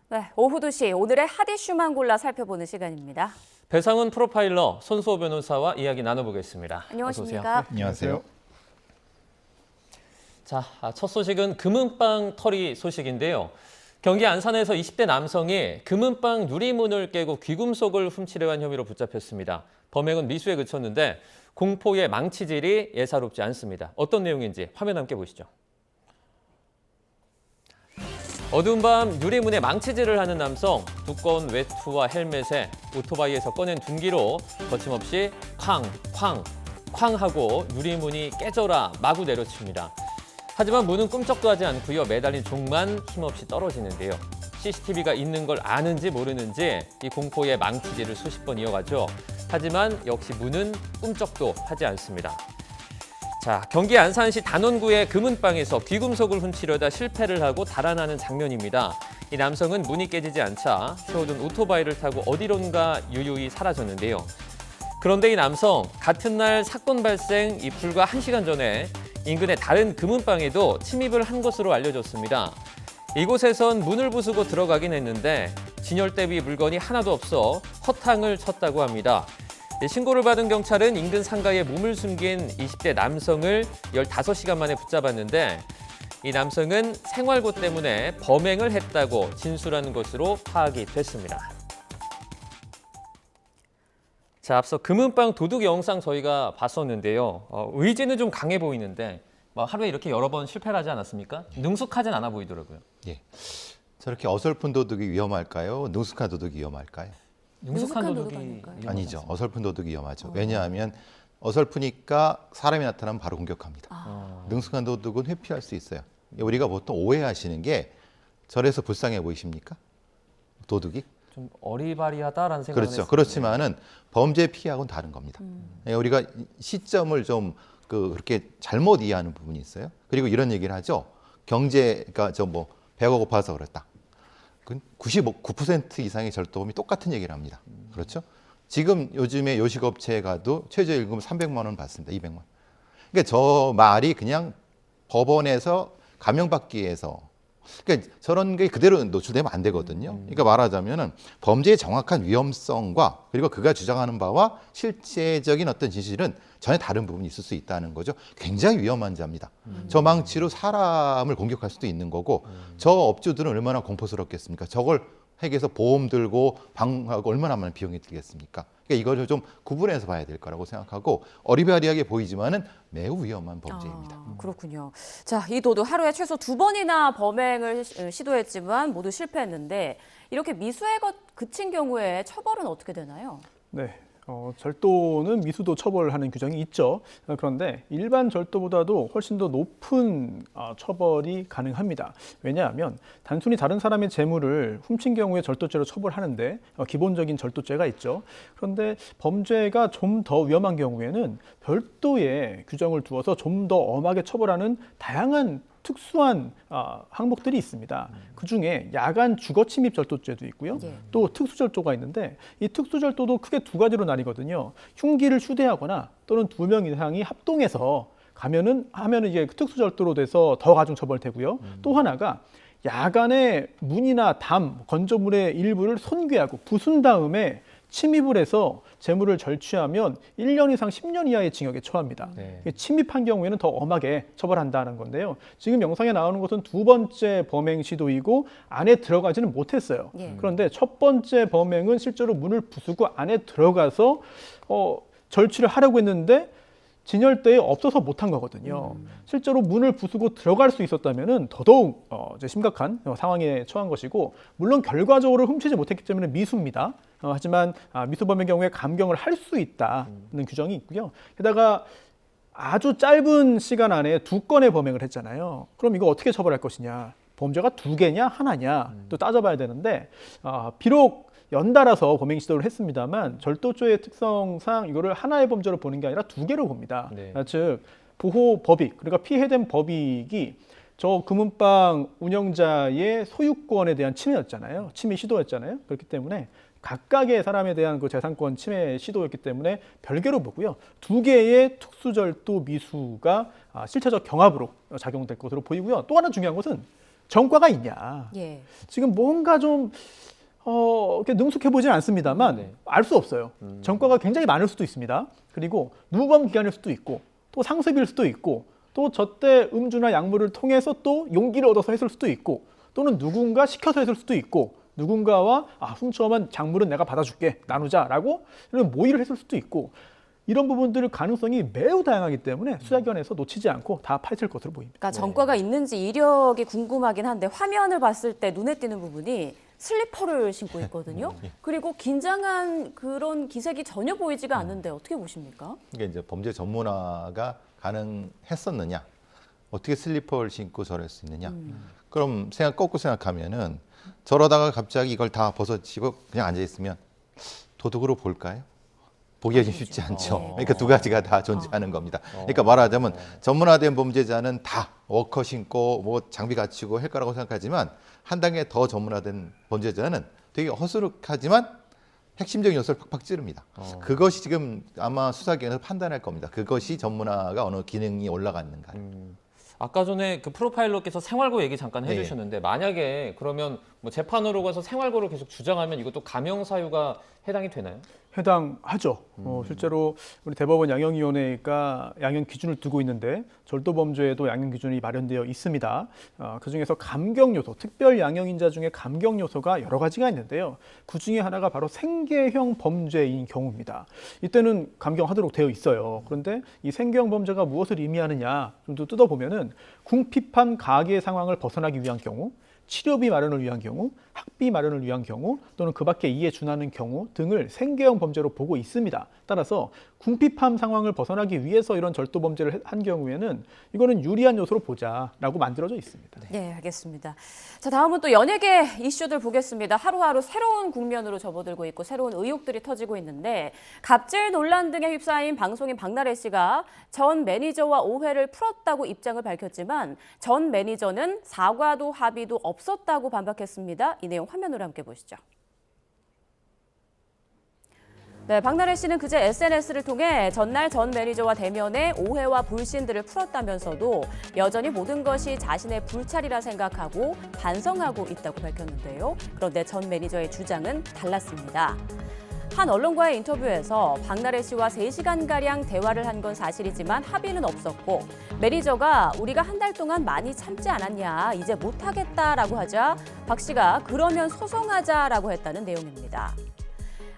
네, 오후 2시 오늘의 핫 이슈만 골라 살펴보는 시간입니다. 배상훈 프로파일러 손수호 변호사와 이야기 나눠보겠습니다. 안녕하십니까? 안녕하세요. 자, 첫 소식은 금은방 털이 소식인데요. 경기 안산에서 20대 남성이 금은방 누리문을 깨고 귀금속을 훔치려 한 혐의로 붙잡혔습니다. 범행은 미수에 그쳤는데 공포의 망치질이 예사롭지 않습니다. 어떤 내용인지 화면 함께 보시죠. 어두운 밤 유리문에 망치질을 하는 남성, 두꺼운 외투와 헬멧에 오토바이에서 꺼낸 둔기로 거침없이 쾅 하고 유리문이 깨져라 마구 내려칩니다. 하지만 문은 꿈쩍도 하지 않고요. 매달린 종만 힘없이 떨어지는데요. CCTV가 있는 걸 아는지 모르는지 이 공포의 망치질을 수십 번 이어가죠. 하지만 역시 문은 꿈쩍도 하지 않습니다. 자, 경기 안산시 단원구의 금은방에서 귀금속을 훔치려다 실패를 하고 달아나는 장면입니다. 이 남성은 문이 깨지지 않자 세워둔 오토바이를 타고 어디론가 유유히 사라졌는데요. 그런데 이 남성, 같은 날 사건 발생 불과 1시간 전에 인근의 다른 금은방에도 침입을 한 것으로 알려졌습니다. 이곳에선 문을 부수고 들어가긴 했는데 진열 대비 물건이 하나도 없어 허탕을 쳤다고 합니다. 신고를 받은 경찰은 인근 상가에 몸을 숨긴 20대 남성을 15시간 만에 붙잡았는데 이 남성은 생활고 때문에 범행을 했다고 진술하는 것으로 파악이 됐습니다. 자, 앞서 금은방 도둑 영상 저희가 봤었는데요. 의지는 좀 강해 보이는데 하루에 이렇게 여러 번 실패를 하지 않았습니까? 능숙하진 않아 보이더라고요. 예. 저렇게 어설픈 도둑이 위험할까요? 능숙한 도둑이 위험할까요? 능숙한 도둑이 아닐까요? 아니죠. 어설픈 도둑이 위험하죠. 왜냐하면 어설프니까 사람이 나타나면 바로 공격합니다. 능숙한 도둑은 회피할 수 있어요. 우리가 보통 오해하시는 게 저래서 불쌍해 보이십니까? 도둑이? 좀 어리바리하다라는 생각을 그렇죠. 했어요. 그렇지만은 범죄 피해하고는 다른 겁니다. 우리가 시점을 좀 그렇게 잘못 이해하는 부분이 있어요. 그리고 이런 얘기를 하죠. 경제가 배가 고파서 그랬다. 99% 이상의 절도범이 똑같은 얘기를 합니다. 그렇죠? 지금 요즘에 요식업체에 가도 최저임금 300만 원 받습니다. 200만 원. 그러니까 저 말이 그냥 법원에서 감형받기 위해서 그러니까 저런 게 그대로 노출되면 안 되거든요. 그러니까 말하자면은 범죄의 정확한 위험성과 그리고 그가 주장하는 바와 실제적인 어떤 진실은 전혀 다른 부분이 있을 수 있다는 거죠. 굉장히 위험한 자입니다. 저 망치로 사람을 공격할 수도 있는 거고 저 업주들은 얼마나 공포스럽겠습니까? 저걸 하기 위해서 보험 들고 방하고 얼마나 많은 비용이 들겠습니까? 그러니까 이걸 좀 구분해서 봐야 될 거라고 생각하고 어리바리하게 보이지만은 매우 위험한 범죄입니다. 그렇군요. 자, 이 도둑 하루에 최소 2번이나 범행을 시도했지만 모두 실패했는데 이렇게 미수에 그친 경우에 처벌은 어떻게 되나요? 네. 절도는 미수도 처벌하는 규정이 있죠. 그런데 일반 절도보다도 훨씬 더 높은 처벌이 가능합니다. 왜냐하면 단순히 다른 사람의 재물을 훔친 경우에 절도죄로 처벌하는데 기본적인 절도죄가 있죠. 그런데 범죄가 좀 더 위험한 경우에는 별도의 규정을 두어서 좀 더 엄하게 처벌하는 다양한 특수한 항목들이 있습니다. 그중에 야간 주거 침입 절도죄도 있고요. 또 특수절도가 있는데 이 특수절도도 크게 두 가지로 나뉘거든요. 흉기를 휴대하거나 또는 2명 이상이 합동해서 하면은 이게 특수절도로 돼서 더 가중 처벌되고요. 또 하나가 야간에 문이나 담, 건조물의 일부를 손괴하고 부순 다음에 침입을 해서 재물을 절취하면 1년 이상 10년 이하의 징역에 처합니다. 네. 침입한 경우에는 더 엄하게 처벌한다는 건데요. 지금 영상에 나오는 것은 2번째 범행 시도이고 안에 들어가지는 못했어요. 그런데 첫 번째 범행은 실제로 문을 부수고 안에 들어가서 절취를 하려고 했는데 진열대에 없어서 못한 거거든요. 실제로 문을 부수고 들어갈 수 있었다면 더더욱 이제 심각한 상황에 처한 것이고 물론 결과적으로 훔치지 못했기 때문에 미수입니다. 하지만 미수범의 경우에 감경을 할 수 있다는 규정이 있고요. 게다가 아주 짧은 시간 안에 2건의 범행을 했잖아요. 그럼 이거 어떻게 처벌할 것이냐. 범죄가 2개냐 하나냐 또 따져봐야 되는데 비록 연달아서 범행 시도를 했습니다만 절도죄의 특성상 이거를 하나의 범죄로 보는 게 아니라 2개로 봅니다. 네. 즉 보호 법익 그러니까 피해된 법익이 저 금은방 운영자의 소유권에 대한 침해였잖아요. 침해 시도였잖아요. 그렇기 때문에 각각의 사람에 대한 그 재산권 침해 시도였기 때문에 별개로 보고요. 2개의 특수절도 미수가 실체적 경합으로 작용될 것으로 보이고요. 또 하나 중요한 것은 전과가 있냐. 예. 지금 뭔가 좀 이렇게 능숙해 보진 않습니다만 네. 알 수 없어요. 전과가 굉장히 많을 수도 있습니다. 그리고 누범 기간일 수도 있고 또 상습일 수도 있고 또 저때 음주나 약물을 통해서 또 용기를 얻어서 했을 수도 있고 또는 누군가 시켜서 했을 수도 있고 누군가와 훔쳐오면 작물은 내가 받아줄게 나누자라고 이런 모의를 했을 수도 있고 이런 부분들의 가능성이 매우 다양하기 때문에 수사기관에서 놓치지 않고 다 파헤칠 것으로 보입니다. 그러니까 전과가 있는지 이력이 궁금하긴 한데 화면을 봤을 때 눈에 띄는 부분이 슬리퍼를 신고 있거든요. 그리고 긴장한 그런 기색이 전혀 보이지가 않는데 어떻게 보십니까? 이게 이제 범죄 전문화가 가능했었느냐? 어떻게 슬리퍼를 신고 저럴 수 있느냐? 그럼 거꾸로 생각하면은 저러다가 갑자기 이걸 다 벗어치고 그냥 앉아 있으면 도둑으로 볼까요? 보기가 좀 쉽지 않죠. 그러니까 두 가지가 다 존재하는 겁니다. 그러니까 말하자면 전문화된 범죄자는 다 워커 신고 뭐 장비 갖추고 할 거라고 생각하지만 한 단계 더 전문화된 범죄자는 되게 허술하지만 핵심적인 요소를 팍팍 찌릅니다. 그것이 지금 아마 수사기관에서 판단할 겁니다. 그것이 전문화가 어느 기능이 올라갔는가. 아까 전에 그 프로파일러께서 생활고 얘기 잠깐 네. 해주셨는데 만약에 그러면 뭐 재판으로 가서 생활고를 계속 주장하면 이것도 감형 사유가 해당이 되나요? 해당하죠. 실제로 우리 대법원 양형위원회가 양형 기준을 두고 있는데 절도 범죄에도 양형 기준이 마련되어 있습니다. 그중에서 감경 요소, 특별 양형인자 중에 감경 요소가 여러 가지가 있는데요. 그 중에 하나가 바로 생계형 범죄인 경우입니다. 이때는 감경하도록 되어 있어요. 그런데 이 생계형 범죄가 무엇을 의미하느냐 좀 더 뜯어보면은 궁핍한 가계 상황을 벗어나기 위한 경우, 치료비 마련을 위한 경우, 학비 마련을 위한 경우 또는 그 밖에 이에 준하는 경우 등을 생계형 범죄로 보고 있습니다. 따라서 궁핍한 상황을 벗어나기 위해서 이런 절도 범죄를 한 경우에는 이거는 유리한 요소로 보자라고 만들어져 있습니다. 네, 알겠습니다. 자, 다음은 또 연예계 이슈들 보겠습니다. 하루하루 새로운 국면으로 접어들고 있고 새로운 의혹들이 터지고 있는데 갑질 논란 등에 휩싸인 방송인 박나래 씨가 전 매니저와 오해를 풀었다고 입장을 밝혔지만 전 매니저는 사과도 합의도 없었다고 반박했습니다. 이 내용 화면으로 함께 보시죠. 네, 박나래 씨는 그제 SNS를 통해 전날 전 매니저와 대면해 오해와 불신들을 풀었다면서도 여전히 모든 것이 자신의 불찰이라 생각하고 반성하고 있다고 밝혔는데요. 그런데 전 매니저의 주장은 달랐습니다. 한 언론과의 인터뷰에서 박나래 씨와 3시간가량 대화를 한 건 사실이지만 합의는 없었고 매니저가 우리가 한 달 동안 많이 참지 않았냐, 이제 못하겠다라고 하자 박 씨가 그러면 소송하자라고 했다는 내용입니다.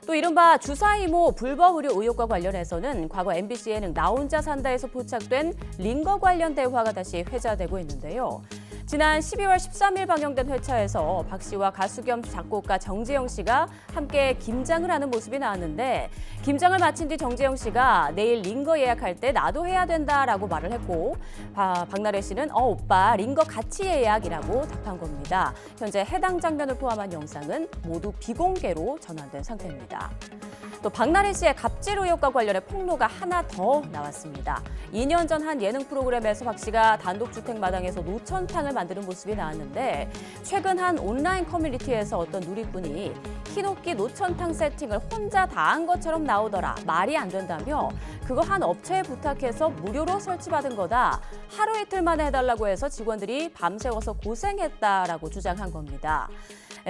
또 이른바 주사이모 불법 의료 의혹과 관련해서는 과거 MBC 예능 나 혼자 산다에서 포착된 링거 관련 대화가 다시 회자되고 있는데요. 지난 12월 13일 방영된 회차에서 박 씨와 가수 겸 작곡가 정재영 씨가 함께 김장을 하는 모습이 나왔는데 김장을 마친 뒤 정재영 씨가 내일 링거 예약할 때 나도 해야 된다라고 말을 했고 박나래 씨는 오빠 링거 같이 예약이라고 답한 겁니다. 현재 해당 장면을 포함한 영상은 모두 비공개로 전환된 상태입니다. 또 박나래 씨의 갑질 의혹과 관련해 폭로가 하나 더 나왔습니다. 2년 전 한 예능 프로그램에서 박 씨가 단독주택 마당에서 노천탕을 만드는 모습이 나왔는데 최근 한 온라인 커뮤니티에서 어떤 누리꾼이 흰옥기 노천탕 세팅을 혼자 다 한 것처럼 나오더라, 말이 안 된다며 그거 한 업체에 부탁해서 무료로 설치받은 거다, 하루 이틀 만에 해달라고 해서 직원들이 밤새워서 고생했다라고 주장한 겁니다.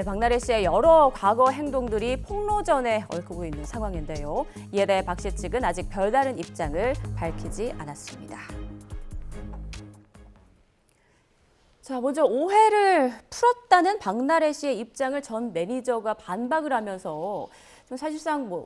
박나래 씨의 여러 과거 행동들이 폭로전에 얽히고 있는 상황인데요. 이에 대해 박 씨 측은 아직 별다른 입장을 밝히지 않았습니다. 자, 먼저 오해를 풀었다는 박나래 씨의 입장을 전 매니저가 반박을 하면서 좀 사실상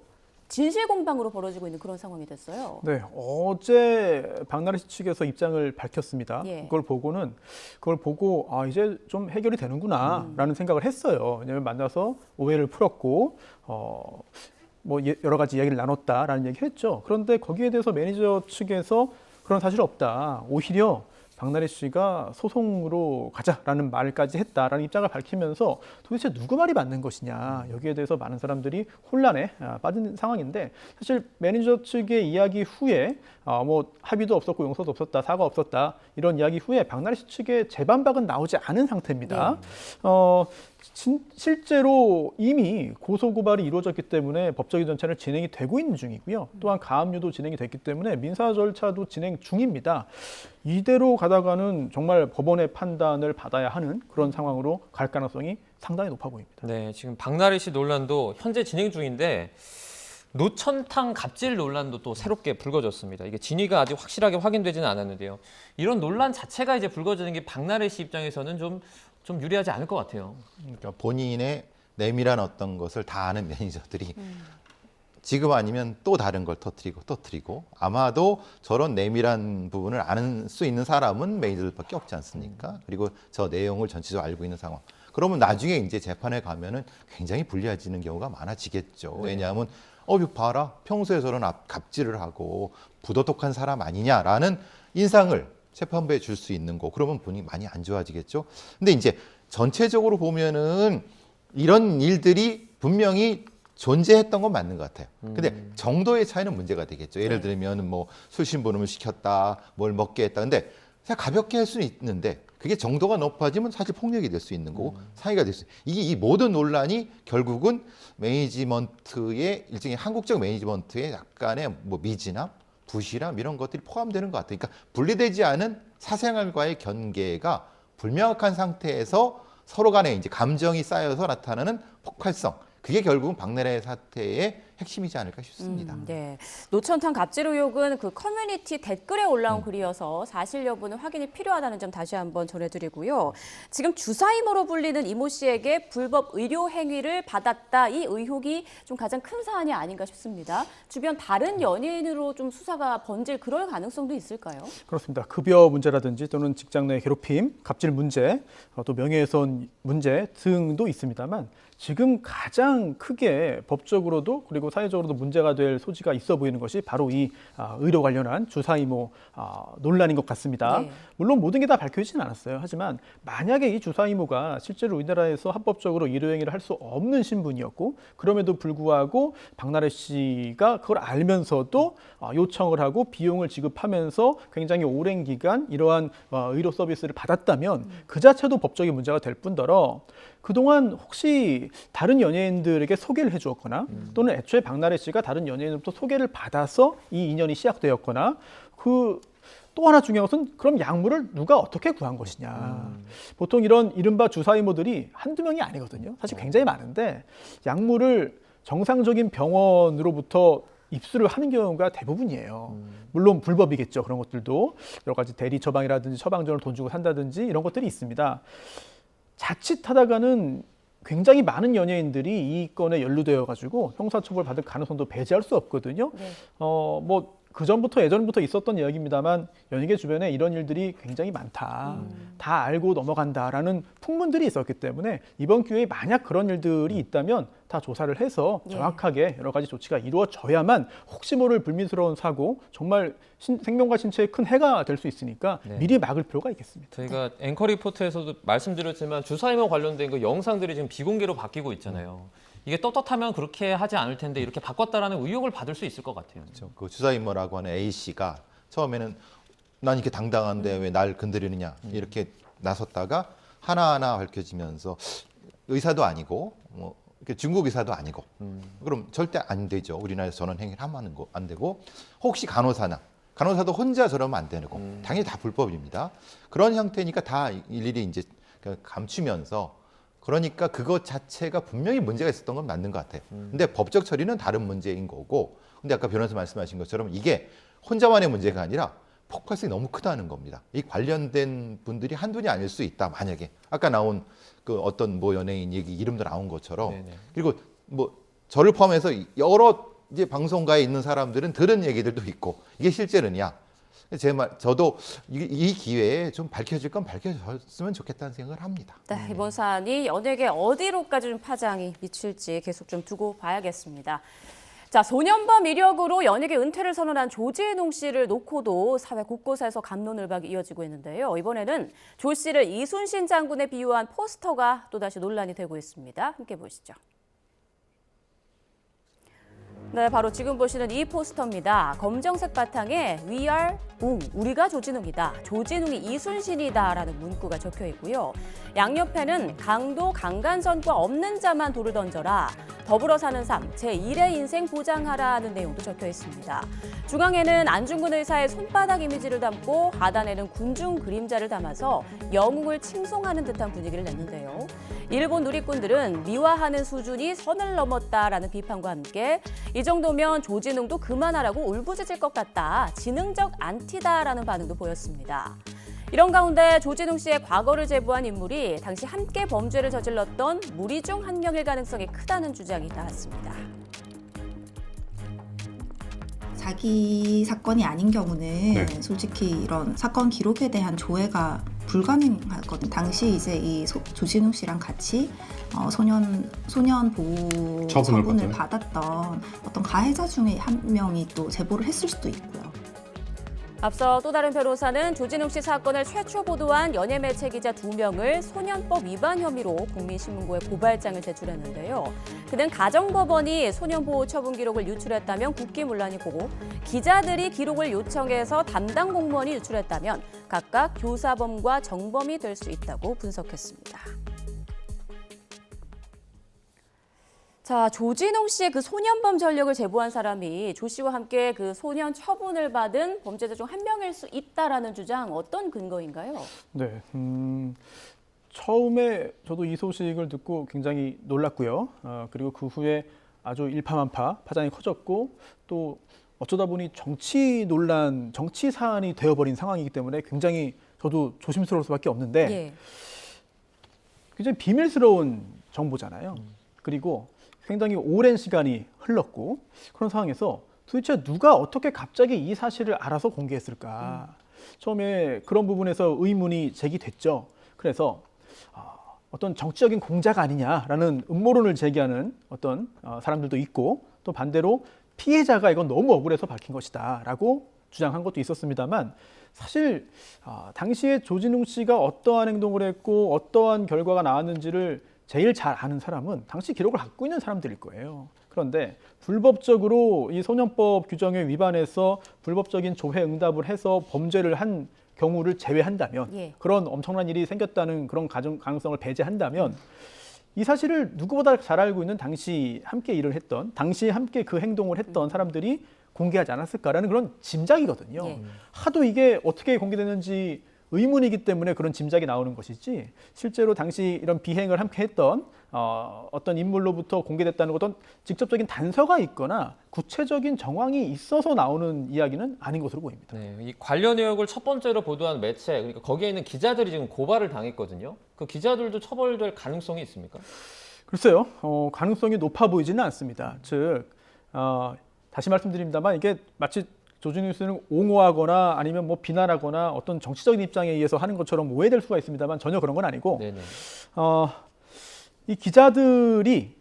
진실 공방으로 벌어지고 있는 그런 상황이 됐어요. 네, 어제 박나래 씨 측에서 입장을 밝혔습니다. 예. 그걸 보고 이제 좀 해결이 되는구나라는 생각을 했어요. 왜냐하면 만나서 오해를 풀었고 여러 가지 이야기를 나눴다라는 얘기를 했죠. 그런데 거기에 대해서 매니저 측에서 그런 사실 없다, 오히려 박나래 씨가 소송으로 가자라는 말까지 했다라는 입장을 밝히면서 도대체 누구 말이 맞는 것이냐, 여기에 대해서 많은 사람들이 혼란에 빠진 상황인데 사실 매니저 측의 이야기 후에 합의도 없었고 용서도 없었다, 사과 없었다 이런 이야기 후에 박나래 씨 측의 재반박은 나오지 않은 상태입니다. 실제로 이미 고소고발이 이루어졌기 때문에 법적인 절차는 진행이 되고 있는 중이고요. 또한 가압류도 진행이 됐기 때문에 민사 절차도 진행 중입니다. 이대로 가다가는 정말 법원의 판단을 받아야 하는 그런 상황으로 갈 가능성이 상당히 높아 보입니다. 네, 지금 박나래 씨 논란도 현재 진행 중인데 노천탕 갑질 논란도 또 새롭게 불거졌습니다. 이게 진위가 아직 확실하게 확인되지는 않았는데요. 이런 논란 자체가 이제 불거지는 게 박나래 씨 입장에서는 좀 유리하지 않을 것 같아요. 그러니까 본인의 내밀한 어떤 것을 다 아는 매니저들이 지금 아니면 또 다른 걸 터뜨리고 아마도 저런 내밀한 부분을 아는 수 있는 사람은 매니저들밖에 없지 않습니까? 그리고 저 내용을 전체적으로 알고 있는 상황. 그러면 나중에 이제 재판에 가면은 굉장히 불리해지는 경우가 많아지겠죠. 왜냐하면 이거 봐라, 평소에 저런 갑질을 하고 부도덕한 사람 아니냐라는 인상을 재판부에 줄 수 있는 거. 그러면 본인이 많이 안 좋아지겠죠. 근데 이제 전체적으로 보면은 이런 일들이 분명히 존재했던 건 맞는 것 같아요. 근데 정도의 차이는 문제가 되겠죠. 예를 들면 뭐 술 심부름을 시켰다, 뭘 먹게 했다. 근데 그냥 가볍게 할 수는 있는데 그게 정도가 높아지면 사실 폭력이 될 수 있는 거고 사기가 될 수 있는. 이게 이 모든 논란이 결국은 매니지먼트의 일종의 한국적 매니지먼트의 약간의 뭐 미진함, 부실함 이런 것들이 포함되는 것 같아요. 그러니까 분리되지 않은 사생활과의 경계가 불명확한 상태에서 서로 간에 이제 감정이 쌓여서 나타나는 폭발성. 그게 결국은 박나래 사태의 핵심이지 않을까 싶습니다. 네. 노천탕 갑질 의혹은 그 커뮤니티 댓글에 올라온 글이어서 사실 여부는 확인이 필요하다는 점 다시 한번 전해드리고요. 지금 주사임으로 불리는 이모 씨에게 불법 의료 행위를 받았다. 이 의혹이 좀 가장 큰 사안이 아닌가 싶습니다. 주변 다른 연예인으로 좀 수사가 번질 그럴 가능성도 있을까요? 그렇습니다. 급여 문제라든지 또는 직장 내 괴롭힘, 갑질 문제, 또 명예훼손 문제 등도 있습니다만 지금 가장 크게 법적으로도 그리고 사회적으로도 문제가 될 소지가 있어 보이는 것이 바로 이 의료 관련한 주사이모 논란인 것 같습니다. 네. 물론 모든 게 다 밝혀지진 않았어요. 하지만 만약에 이 주사이모가 실제로 우리나라에서 합법적으로 의료행위를 할 수 없는 신분이었고 그럼에도 불구하고 박나래 씨가 그걸 알면서도 요청을 하고 비용을 지급하면서 굉장히 오랜 기간 이러한 의료 서비스를 받았다면 그 자체도 법적인 문제가 될 뿐더러 그동안 혹시 다른 연예인들에게 소개를 해주었거나 또는 애초에 박나래 씨가 다른 연예인으로부터 소개를 받아서 이 인연이 시작되었거나 또 하나 중요한 것은 그럼 약물을 누가 어떻게 구한 것이냐. 보통 이런 이른바 주사이모들이 한두 명이 아니거든요. 사실 굉장히 많은데 약물을 정상적인 병원으로부터 입수를 하는 경우가 대부분이에요. 물론 불법이겠죠. 그런 것들도 여러 가지 대리 처방이라든지 처방전을 돈 주고 산다든지 이런 것들이 있습니다. 자칫하다가는 굉장히 많은 연예인들이 이 건에 연루되어 가지고 형사처벌 받을 가능성도 배제할 수 없거든요. 네. 뭐 예전부터 있었던 이야기입니다만 연예계 주변에 이런 일들이 굉장히 많다. 다 알고 넘어간다라는 풍문들이 있었기 때문에 이번 기회에 만약 그런 일들이 있다면 다 조사를 해서 정확하게 여러 가지 조치가 이루어져야만 혹시 모를 불미스러운 사고 정말 생명과 신체에 큰 해가 될 수 있으니까 미리 막을 필요가 있겠습니다. 저희가 앵커 리포트에서도 말씀드렸지만 주사위와 관련된 그 영상들이 지금 비공개로 바뀌고 있잖아요. 이게 떳떳하면 그렇게 하지 않을 텐데 이렇게 바꿨다라는 의혹을 받을 수 있을 것 같아요. 그렇죠. 그 주사임모라고 하는 A 씨가 처음에는 난 이렇게 당당한데 왜 날 건드리느냐 이렇게 나섰다가 하나하나 밝혀지면서 의사도 아니고 뭐 중국 의사도 아니고 그럼 절대 안 되죠. 우리나라에서 저런 행위를 하면 안 되고 혹시 간호사도 혼자 저러면 안 되고 당연히 다 불법입니다. 그런 형태니까 다 일일이 이제 감추면서 그러니까 그것 자체가 분명히 문제가 있었던 건 맞는 것 같아요. 근데 법적 처리는 다른 문제인 거고 근데 아까 변호사 말씀하신 것처럼 이게 혼자만의 문제가 아니라 폭발성이 너무 크다는 겁니다. 이 관련된 분들이 한둘이 아닐 수 있다. 만약에 아까 나온 그 어떤 뭐 연예인 얘기 이름도 나온 것처럼 네네. 그리고 뭐 저를 포함해서 여러 이제 방송가에 있는 사람들은 들은 얘기들도 있고 이게 실제느냐. 저도 이 기회에 좀 밝혀질 건 밝혀졌으면 좋겠다는 생각을 합니다. 네, 이번 사안이 연예계 어디로까지 좀 파장이 미칠지 계속 좀 두고 봐야겠습니다. 자, 소년범 이력으로 연예계 은퇴를 선언한 조지혜농 씨를 놓고도 사회 곳곳에서 갑론을박이 이어지고 있는데요. 이번에는 조 씨를 이순신 장군에 비유한 포스터가 또다시 논란이 되고 있습니다. 함께 보시죠. 네, 바로 지금 보시는 이 포스터입니다. 검정색 바탕에 We are 웅, 우리가 조진웅이다. 조진웅이 이순신이다라는 문구가 적혀 있고요. 양옆에는 강도 강간선과 없는 자만 돌을 던져라. 더불어 사는 삶, 제1의 인생 보장하라는 내용도 적혀 있습니다. 중앙에는 안중근 의사의 손바닥 이미지를 담고 하단에는 군중 그림자를 담아서 영웅을 칭송하는 듯한 분위기를 냈는데요. 일본 누리꾼들은 미화하는 수준이 선을 넘었다라는 비판과 함께 이 정도면 조진웅도 그만하라고 울부짖을 것 같다. 지능적 안티다라는 반응도 보였습니다. 이런 가운데 조진웅 씨의 과거를 제보한 인물이 당시 함께 범죄를 저질렀던 무리 중 한 명일 가능성이 크다는 주장이 나왔습니다. 자기 사건이 아닌 경우는 솔직히 이런 사건 기록에 대한 조회가 불가능하거든요. 당시 이제 이 조진웅 씨랑 같이 소년 보호 처분을 받았던 어떤 가해자 중에 한 명이 또 제보를 했을 수도 있고요. 앞서 또 다른 변호사는 조진웅 씨 사건을 최초 보도한 연예매체 기자 2명을 소년법 위반 혐의로 국민신문고에 고발장을 제출했는데요. 그는 가정법원이 소년보호 처분 기록을 유출했다면 국기문란이고 기자들이 기록을 요청해서 담당 공무원이 유출했다면 각각 교사범과 정범이 될 수 있다고 분석했습니다. 자, 조진웅 씨의 그 소년범 전력을 제보한 사람이 조 씨와 함께 그 소년 처분을 받은 범죄자 중 한 명일 수 있다라는 주장 어떤 근거인가요? 네, 처음에 저도 이 소식을 듣고 굉장히 놀랐고요. 그리고 그 후에 아주 일파만파 파장이 커졌고 또 어쩌다 보니 정치 논란, 정치 사안이 되어버린 상황이기 때문에 굉장히 저도 조심스러울 수밖에 없는데 예. 굉장히 비밀스러운 정보잖아요. 그리고 굉장히 오랜 시간이 흘렀고 그런 상황에서 도대체 누가 어떻게 갑자기 이 사실을 알아서 공개했을까? 처음에 그런 부분에서 의문이 제기됐죠. 그래서 어떤 정치적인 공작 아니냐라는 음모론을 제기하는 어떤 사람들도 있고 또 반대로 피해자가 이건 너무 억울해서 밝힌 것이다라고 주장한 것도 있었습니다만 사실 당시에 조진웅 씨가 어떠한 행동을 했고 어떠한 결과가 나왔는지를 제일 잘 아는 사람은 당시 기록을 갖고 있는 사람들일 거예요. 그런데 불법적으로 이 소년법 규정에 위반해서 불법적인 조회 응답을 해서 범죄를 한 경우를 제외한다면 그런 엄청난 일이 생겼다는 그런 가능성을 배제한다면 이 사실을 누구보다 잘 알고 있는 당시 함께 일을 했던 당시 함께 그 행동을 했던 사람들이 공개하지 않았을까라는 그런 짐작이거든요. 하도 이게 어떻게 공개됐는지 의문이기 때문에 그런 짐작이 나오는 것이지 실제로 당시 이런 비행을 함께 했던 어떤 인물로부터 공개됐다는 것은 직접적인 단서가 있거나 구체적인 정황이 있어서 나오는 이야기는 아닌 것으로 보입니다. 네, 이 관련 내용을 첫 번째로 보도한 매체, 그러니까 거기에 있는 기자들이 지금 고발을 당했거든요. 그 기자들도 처벌될 가능성이 있습니까? 글쎄요, 가능성이 높아 보이지는 않습니다. 즉, 다시 말씀드립니다만 이게 마치 조진웅 씨는 옹호하거나 아니면 뭐 비난하거나 어떤 정치적인 입장에 의해서 하는 것처럼 오해될 수가 있습니다만 전혀 그런 건 아니고 이 기자들이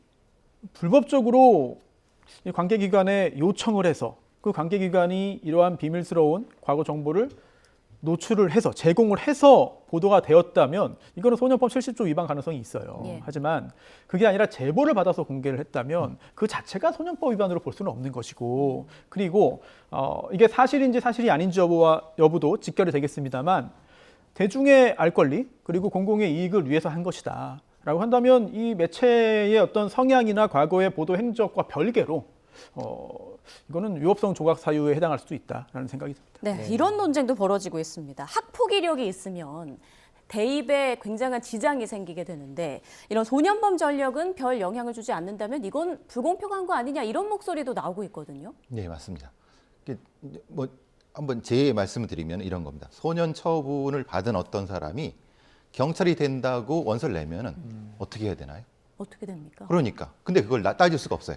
불법적으로 이 관계기관에 요청을 해서 그 관계기관이 이러한 비밀스러운 과거 정보를 노출을 해서 제공을 해서 보도가 되었다면 이거는 소년법 70조 위반 가능성이 있어요. 하지만 그게 아니라 제보를 받아서 공개를 했다면 그 자체가 소년법 위반으로 볼 수는 없는 것이고 그리고 이게 사실인지 사실이 아닌지 여부도 직결이 되겠습니다만 대중의 알 권리 그리고 공공의 이익을 위해서 한 것이다 라고 한다면 이 매체의 어떤 성향이나 과거의 보도 행적과 별개로 이거는 위법성 조각 사유에 해당할 수도 있다라는 생각이 듭니다. 네, 이런 논쟁도 벌어지고 있습니다. 학폭 이력이 있으면 대입에 굉장한 지장이 생기게 되는데 이런 소년범 전력은 별 영향을 주지 않는다면 이건 불공평한 거 아니냐 이런 목소리도 나오고 있거든요. 네, 맞습니다. 뭐 한번 제 말씀을 드리면 이런 겁니다. 소년 처분을 받은 어떤 사람이 경찰이 된다고 원서를 내면은 어떻게 해야 되나요? 어떻게 됩니까? 그러니까. 근데 그걸 따질 수가 없어요.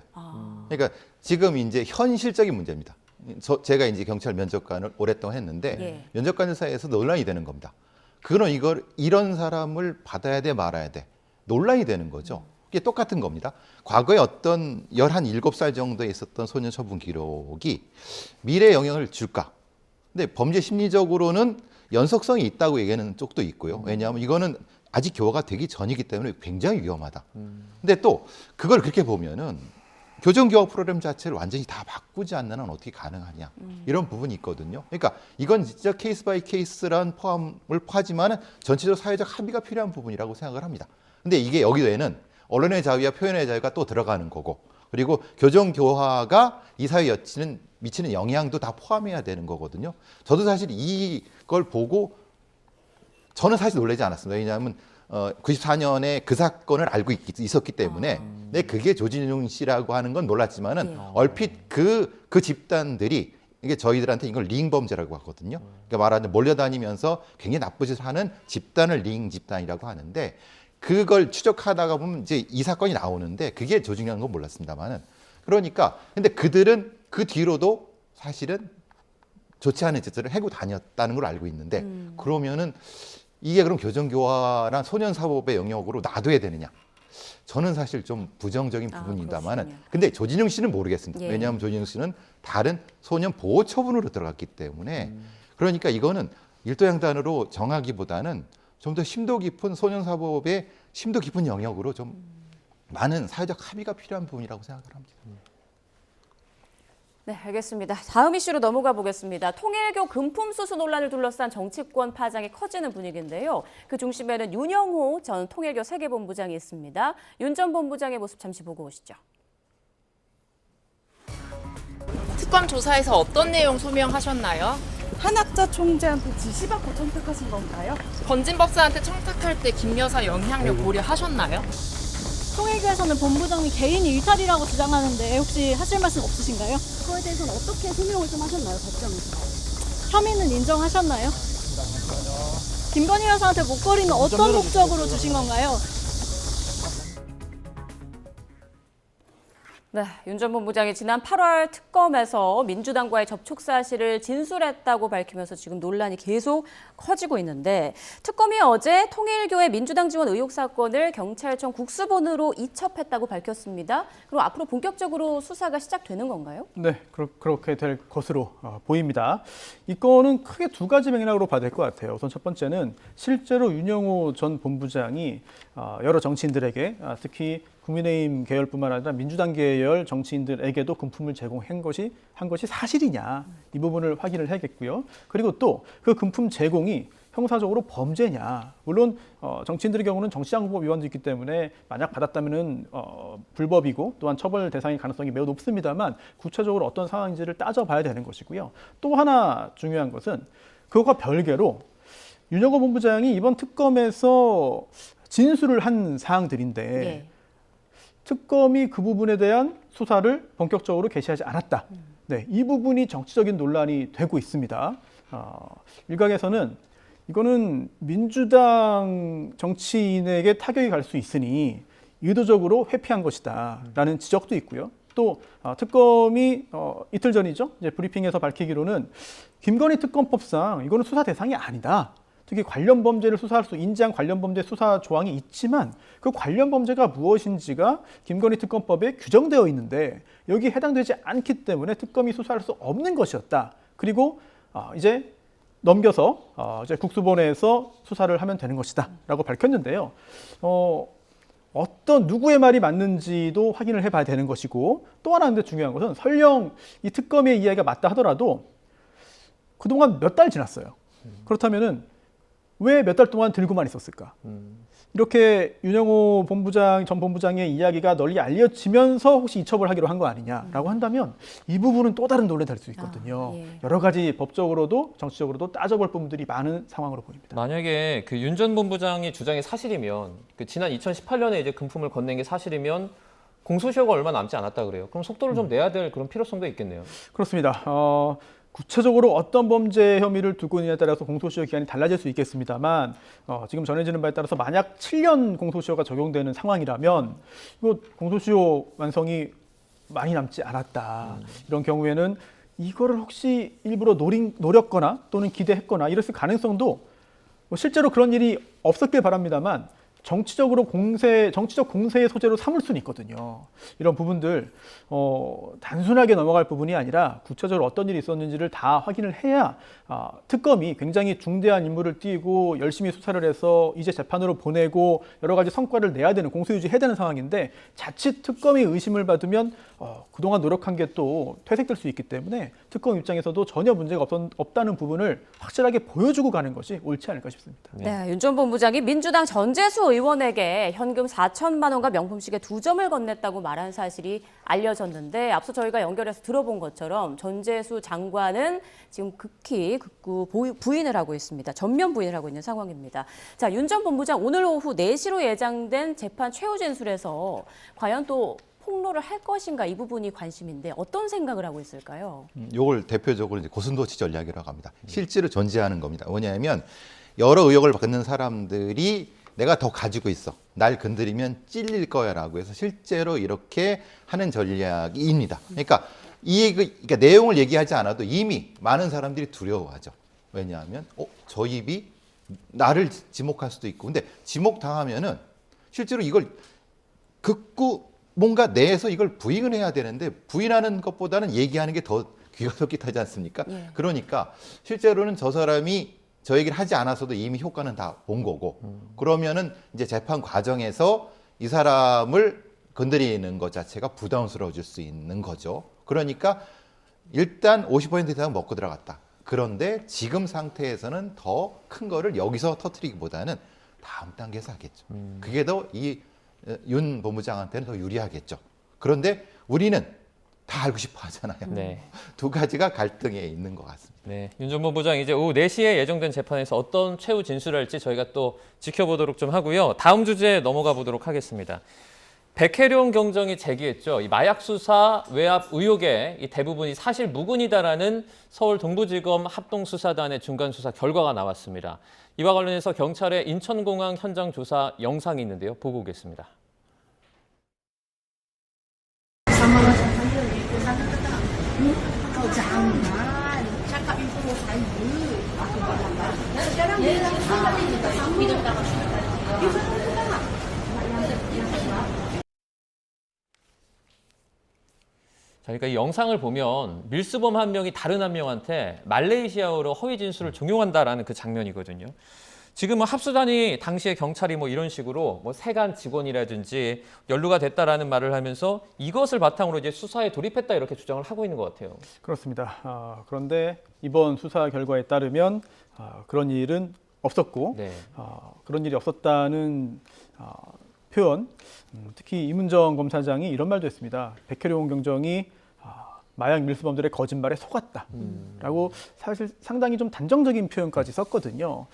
그러니까 지금 이제 현실적인 문제입니다. 제가 이제 경찰 면접관을 오랫동안 했는데 면접관 사이에서 논란이 되는 겁니다. 그럼 이런 사람을 받아야 돼 말아야 돼 논란이 되는 거죠. 이게 똑같은 겁니다. 과거에 어떤 17살 정도에 있었던 소년 처분 기록이 미래에 영향을 줄까? 근데 범죄 심리적으로는 연속성이 있다고 얘기하는 쪽도 있고요. 왜냐하면 이거는 아직 교화가 되기 전이기 때문에 굉장히 위험하다. 근데 또 그걸 그렇게 보면은 교정교화 프로그램 자체를 완전히 다 바꾸지 않는 한 어떻게 가능하냐 이런 부분이 있거든요. 그러니까 이건 진짜 케이스 바이 케이스란 포함을 하지만은 전체적으로 사회적 합의가 필요한 부분이라고 생각을 합니다. 근데 이게 여기에는 언론의 자유와 표현의 자유가 또 들어가는 거고, 그리고 교정교화가 이 사회 여치는 미치는 영향도 다 포함해야 되는 거거든요. 저도 사실 이걸 보고 저는 사실 놀라지 않았습니다. 왜냐하면 94년에 그 사건을 알고 있었기 때문에 근데 그게 조진웅 씨라고 하는 건 놀랐지만은 얼핏 그 집단들이 이게 저희들한테 이걸 링 범죄라고 하거든요. 그러니까 말하자면 몰려다니면서 굉장히 나쁜 짓을 하는 집단을 링 집단이라고 하는데, 그걸 추적하다가 보면 이제 이 사건이 나오는데 그게 조직이라는 건 몰랐습니다만은, 그러니까 근데 그들은 그 뒤로도 사실은 좋지 않은 짓들을 해고 다녔다는 걸 알고 있는데 그러면은 이게 그럼 교정교화란 소년사법의 영역으로 놔둬야 되느냐? 저는 사실 좀 부정적인 부분입니다만은, 그렇군요. 근데 조진웅 씨는 모르겠습니다. 예. 왜냐하면 조진웅 씨는 다른 소년 보호 처분으로 들어갔기 때문에 그러니까 이거는 일도양단으로 정하기보다는 좀 더 심도 깊은 소년사법의 심도 깊은 영역으로 좀 많은 사회적 합의가 필요한 부분이라고 생각을 합니다. 네, 알겠습니다. 다음 이슈로 넘어가 보겠습니다. 통일교 금품 수수 논란을 둘러싼 정치권 파장이 커지는 분위기인데요. 그 중심에는 윤영호 전 통일교 세계본부장이 있습니다. 윤 전 본부장의 모습 잠시 보고 오시죠. 특검 조사에서 어떤 내용 소명하셨나요? 한학자 총재한테 지시받고 청탁하신 건가요? 건진 법사한테 청탁할 때 김 여사 영향력 고려하셨나요? 통일교에서는 본부장님 개인 일탈이라고 주장하는데 혹시 하실 말씀 없으신가요? 그거에 대해서는 어떻게 소명을 좀 하셨나요, 법정에서? 혐의는 인정하셨나요? 김건희 여사한테 목걸이는 어떤 목적으로 주신 건가요? 네, 윤 전 본부장이 지난 8월 특검에서 민주당과의 접촉 사실을 진술했다고 밝히면서 지금 논란이 계속 커지고 있는데, 특검이 어제 통일교의 민주당 지원 의혹 사건을 경찰청 국수본으로 이첩했다고 밝혔습니다. 그럼 앞으로 본격적으로 수사가 시작되는 건가요? 네, 그렇게 될 것으로 보입니다. 이 건은 크게 두 가지 맥락으로 봐야 될 것 같아요. 우선 첫 번째는 실제로 윤영호 전 본부장이 여러 정치인들에게, 특히 국민의힘 계열뿐만 아니라 민주당 계열 정치인들에게도 금품을 제공한 것이 사실이냐, 이 부분을 확인을 해야겠고요. 그리고 또 그 금품 제공이 형사적으로 범죄냐. 물론 정치인들의 경우는 정치자금법 위반도 있기 때문에 만약 받았다면은 불법이고 또한 처벌 대상의 가능성이 매우 높습니다만, 구체적으로 어떤 상황인지를 따져봐야 되는 것이고요. 또 하나 중요한 것은 그것과 별개로 윤영호 본부장이 이번 특검에서 진술을 한 사항들인데, 네. 특검이 그 부분에 대한 수사를 본격적으로 개시하지 않았다. 네, 이 부분이 정치적인 논란이 되고 있습니다. 일각에서는 이거는 민주당 정치인에게 타격이 갈 수 있으니 의도적으로 회피한 것이다라는 지적도 있고요. 또 특검이 이틀 전이죠, 이제 브리핑에서 밝히기로는 김건희 특검법상 이거는 수사 대상이 아니다. 특히 관련 범죄를 수사할 수 인지한 관련 범죄 수사 조항이 있지만 그 관련 범죄가 무엇인지가 김건희 특검법에 규정되어 있는데 여기에 해당되지 않기 때문에 특검이 수사할 수 없는 것이었다. 그리고 이제 넘겨서 이제 국수본에서 수사를 하면 되는 것이다라고 밝혔는데요. 어떤 누구의 말이 맞는지도 확인을 해봐야 되는 것이고, 또 하나 근데 중요한 것은 설령 이 특검의 이야기가 맞다 하더라도 그동안 몇 달 지났어요. 그렇다면은 왜 몇 달 동안 들고만 있었을까? 이렇게 윤영호 전 본부장의 이야기가 널리 알려지면서 혹시 이첩을 하기로 한 거 아니냐라고 한다면 이 부분은 또 다른 논란이 될 수 있거든요. 예. 여러 가지 법적으로도 정치적으로도 따져볼 부분들이 많은 상황으로 보입니다. 만약에 그 윤 전 본부장의 주장이 사실이면, 그 지난 2018년에 이제 금품을 건넨 게 사실이면 공소시효가 얼마 남지 않았다 그래요. 그럼 속도를 좀 내야 될 그런 필요성도 있겠네요. 그렇습니다. 구체적으로 어떤 범죄 혐의를 두고 있느냐에 따라서 공소시효 기간이 달라질 수 있겠습니다만, 지금 전해지는 바에 따라서 만약 7년 공소시효가 적용되는 상황이라면 이거 공소시효 완성이 많이 남지 않았다. 이런 경우에는 이거를 혹시 일부러 노렸거나 또는 기대했거나 이랬을 가능성도, 실제로 그런 일이 없었길 바랍니다만 정치적 공세의 소재로 삼을 수는 있거든요. 이런 부분들 단순하게 넘어갈 부분이 아니라 구체적으로 어떤 일이 있었는지를 다 확인을 해야 특검이 굉장히 중대한 임무를 띄고 열심히 수사를 해서 이제 재판으로 보내고 여러 가지 성과를 내야 되는, 공소유지해야 되는 상황인데 자칫 특검이 의심을 받으면 그동안 노력한 게 또 퇴색될 수 있기 때문에 특검 입장에서도 전혀 문제가 없다는 부분을 확실하게 보여주고 가는 것이 옳지 않을까 싶습니다. 네, 윤 전 본부장이 민주당 전재수 의원에게 현금 4천만 원과 명품시계 2점을 건넸다고 말한 사실이 알려졌는데 앞서 저희가 연결해서 들어본 것처럼 전재수 장관은 지금 극구 부인을 하고 있습니다. 전면 부인을 하고 있는 상황입니다. 자, 윤 전 본부장 오늘 오후 4시로 예정된 재판 최후 진술에서 과연 또 폭로를 할 것인가 이 부분이 관심인데 어떤 생각을 하고 있을까요? 이걸 대표적으로 이제 고슴도치 전략이라고 합니다. 실제로 존재하는 겁니다. 뭐냐면 여러 의혹을 받는 사람들이 내가 더 가지고 있어, 날 건드리면 찔릴 거야라고 해서 실제로 이렇게 하는 전략입니다. 그러니까 그러니까 내용을 얘기하지 않아도 이미 많은 사람들이 두려워하죠. 왜냐하면 저 입이 나를 지목할 수도 있고, 근데 지목당하면은 실제로 이걸 극구 뭔가 내에서 이걸 부인을 해야 되는데 부인하는 것보다는 얘기하는 게 더 귀가 솔깃하지 않습니까? 예. 그러니까 실제로는 저 사람이 저 얘기를 하지 않았어도 이미 효과는 다 본 거고, 그러면은 이제 재판 과정에서 이 사람을 건드리는 것 자체가 부담스러워질 수 있는 거죠. 그러니까 일단 50% 이상 먹고 들어갔다. 그런데 지금 상태에서는 더 큰 거를 여기서 터뜨리기보다는 다음 단계에서 하겠죠. 그게 더 윤 본부장한테는 더 유리하겠죠. 그런데 우리는 다 알고 싶어 하잖아요. 네. 두 가지가 갈등에 있는 것 같습니다. 네, 윤 전 본부장 이제 오후 4시에 예정된 재판에서 어떤 최후 진술을 할지 저희가 또 지켜보도록 좀 하고요. 다음 주제에 넘어가 보도록 하겠습니다. 백혜룡 경정이 제기했죠. 이 마약 수사 외압 의혹의 이 대부분이 사실 무근이다라는 서울 동부지검 합동수사단의 중간 수사 결과가 나왔습니다. 이와 관련해서 경찰의 인천공항 현장 조사 영상이 있는데요. 보고 오겠습니다. 자, 그러니까 이 영상을 보면 밀수범 한 명이 다른 한 명한테 말레이시아어로 허위 진술을 종용한다라는 그 장면이거든요. 지금 합수단이 당시에 경찰이 이런 식으로 세관 직원이라든지 연루가 됐다라는 말을 하면서 이것을 바탕으로 이제 수사에 돌입했다 이렇게 주장을 하고 있는 것 같아요. 그렇습니다. 그런데 이번 수사 결과에 따르면 그런 일은 없었고, 네. 그런 일이 없었다는 표현, 특히 이문정 검사장이 이런 말도 했습니다. 백혜룡 경정이 마약 밀수범들의 거짓말에 속았다라고 사실 상당히 좀 단정적인 표현까지 썼거든요.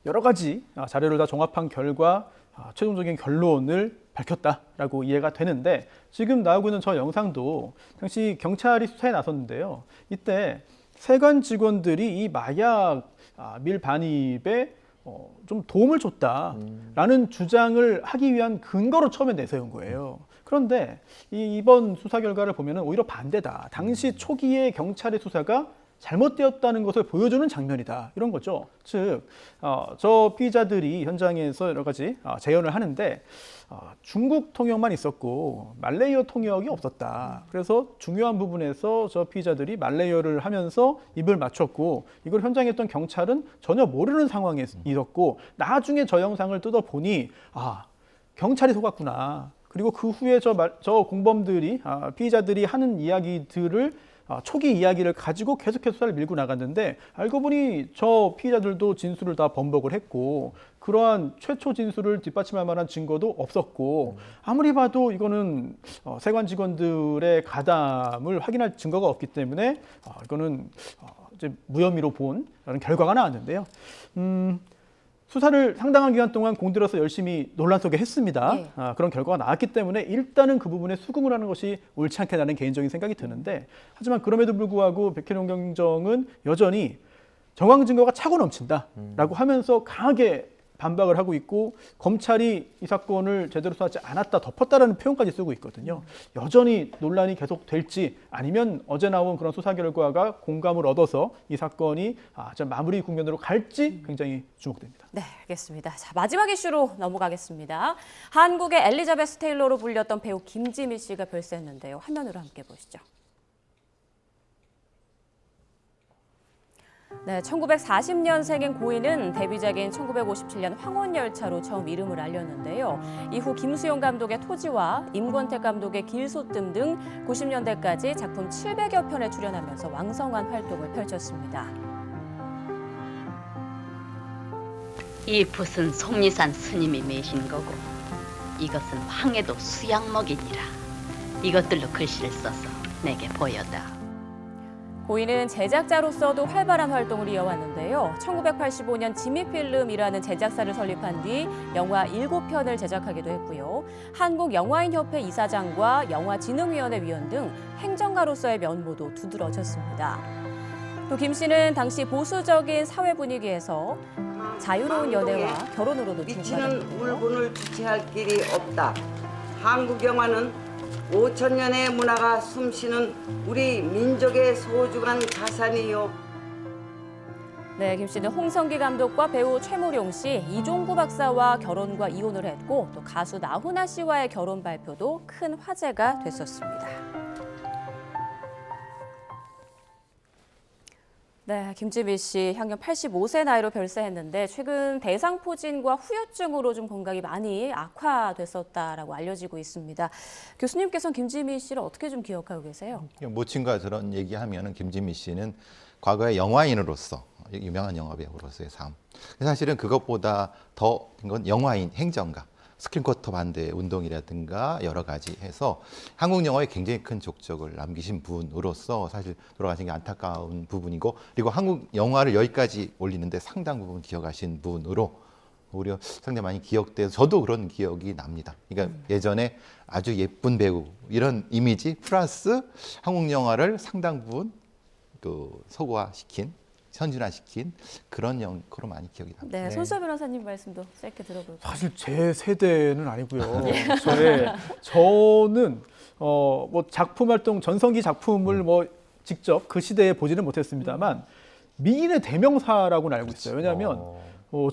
여러 가지 자료를 다 종합한 결과 최종적인 결론을 밝혔다라고 이해가 되는데, 지금 나오고 있는 저 영상도 당시 경찰이 수사에 나섰는데요. 이때 세관 직원들이 이 마약 밀 반입에 좀 도움을 줬다라는 주장을 하기 위한 근거로 처음에 내세운 거예요. 그런데 이번 수사 결과를 보면은 오히려 반대다. 당시 초기에 경찰의 수사가 잘못되었다는 것을 보여주는 장면이다. 이런 거죠. 즉, 저 피의자들이 현장에서 여러 가지 재연을 하는데 중국 통역만 있었고 말레이어 통역이 없었다. 그래서 중요한 부분에서 저 피의자들이 말레이어를 하면서 입을 맞췄고, 이걸 현장에 있던 경찰은 전혀 모르는 상황에 있었고, 나중에 저 영상을 뜯어보니 경찰이 속았구나. 그리고 그 후에 저 공범들이 피의자들이 하는 이야기들을 초기 이야기를 가지고 계속해서 수사를 밀고 나갔는데, 알고 보니 저 피의자들도 진술을 다 번복을 했고, 그러한 최초 진술을 뒷받침할 만한 증거도 없었고, 아무리 봐도 이거는 세관 직원들의 가담을 확인할 증거가 없기 때문에 이거는 이제 무혐의로 본 결과가 나왔는데요. 수사를 상당한 기간 동안 공들여서 열심히 논란 속에 했습니다. 네. 그런 결과가 나왔기 때문에 일단은 그 부분에 수긍을 하는 것이 옳지 않겠다는 개인적인 생각이 드는데, 하지만 그럼에도 불구하고 백혜룡 경정은 여전히 정황 증거가 차고 넘친다라고 하면서 강하게 반박을 하고 있고 검찰이 이 사건을 제대로 수사하지 않았다, 덮었다라는 표현까지 쓰고 있거든요. 여전히 논란이 계속될지 아니면 어제 나온 그런 수사 결과가 공감을 얻어서 이 사건이 좀 마무리 국면으로 갈지 굉장히 주목됩니다. 네, 알겠습니다. 자, 마지막 이슈로 넘어가겠습니다. 한국의 엘리자베스 테일러로 불렸던 배우 김지미 씨가 별세했는데요. 화면으로 함께 보시죠. 네, 1940년생인 고인은 데뷔작인 1957년 황혼열차로 처음 이름을 알렸는데요. 이후 김수용 감독의 토지와 임권택 감독의 길소뜸 등 90년대까지 작품 700여 편에 출연하면서 왕성한 활동을 펼쳤습니다. 이 붓은 속리산 스님이 매신 거고 이것은 황해도 수양먹이니라. 이것들로 글씨를 써서 내게 보여다. 고인은 제작자로서도 활발한 활동을 이어왔는데요. 1985년 지미필름이라는 제작사를 설립한 뒤 영화 7편을 제작하기도 했고요. 한국영화인협회 이사장과 영화진흥위원회 위원 등 행정가로서의 면모도 두드러졌습니다. 또 김 씨는 당시 보수적인 사회 분위기에서 자유로운 연애와 결혼으로도 미치는 울분을 주체할 길이 없다. 한국 영화는 5,000년의 문화가 숨쉬는 우리 민족의 소중한 자산이요. 네, 김 씨는 홍성기 감독과 배우 최무룡 씨, 이종구 박사와 결혼과 이혼을 했고 또 가수 나훈아 씨와의 결혼 발표도 큰 화제가 됐었습니다. 네, 김지미 씨 향년 85세 나이로 별세했는데 최근 대상포진과 후유증으로 좀 건강이 많이 악화됐었다라고 알려지고 있습니다. 교수님께서는 김지미 씨를 어떻게 좀 기억하고 계세요? 모친과 저런 얘기하면은 김지미 씨는 과거에 영화인으로서 유명한 영화배우로서의 삶. 사실은 그것보다 더 건 영화인, 행정가. 스크린쿼터 반대 운동이라든가 여러 가지 해서 한국 영화에 굉장히 큰 족적을 남기신 분으로서 사실 돌아가신 게 안타까운 부분이고, 그리고 한국 영화를 여기까지 올리는데 상당 부분 기억하신 분으로 오히려 상당히 많이 기억돼서 저도 그런 기억이 납니다. 그러니까 예전에 아주 예쁜 배우 이런 이미지 플러스 한국 영화를 상당 부분 서구화시킨, 현준화시킨 그런 영화로 많이 기억이 납니다. 네, 손수호 변호사님 말씀도 짧게 들어볼까요? 사실 제 세대는 아니고요. 저는 뭐 작품 활동, 전성기 작품을 뭐 직접 그 시대에 보지는 못했습니다만 미인의 대명사라고는 알고 있어요. 왜냐하면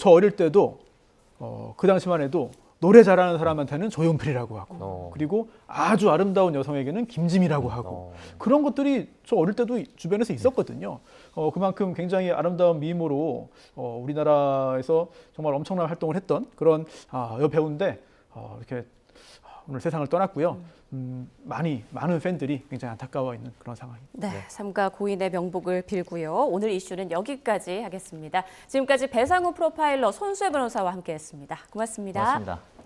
저 어릴 때도 그 당시만 해도 노래 잘하는 사람한테는 조용필이라고 하고 그리고 아주 아름다운 여성에게는 김지미라고 하고 그런 것들이 저 어릴 때도 주변에서 있었거든요. 그만큼 굉장히 아름다운 미모로 우리나라에서 정말 엄청난 활동을 했던 그런 여배우인데 이렇게 오늘 세상을 떠났고요. 많은 팬들이 굉장히 안타까워 있는 그런 상황입니다. 네, 삼가 고인의 명복을 빌고요. 오늘 이슈는 여기까지 하겠습니다. 지금까지 배상우 프로파일러 손수호 변호사와 함께했습니다. 고맙습니다. 고맙습니다.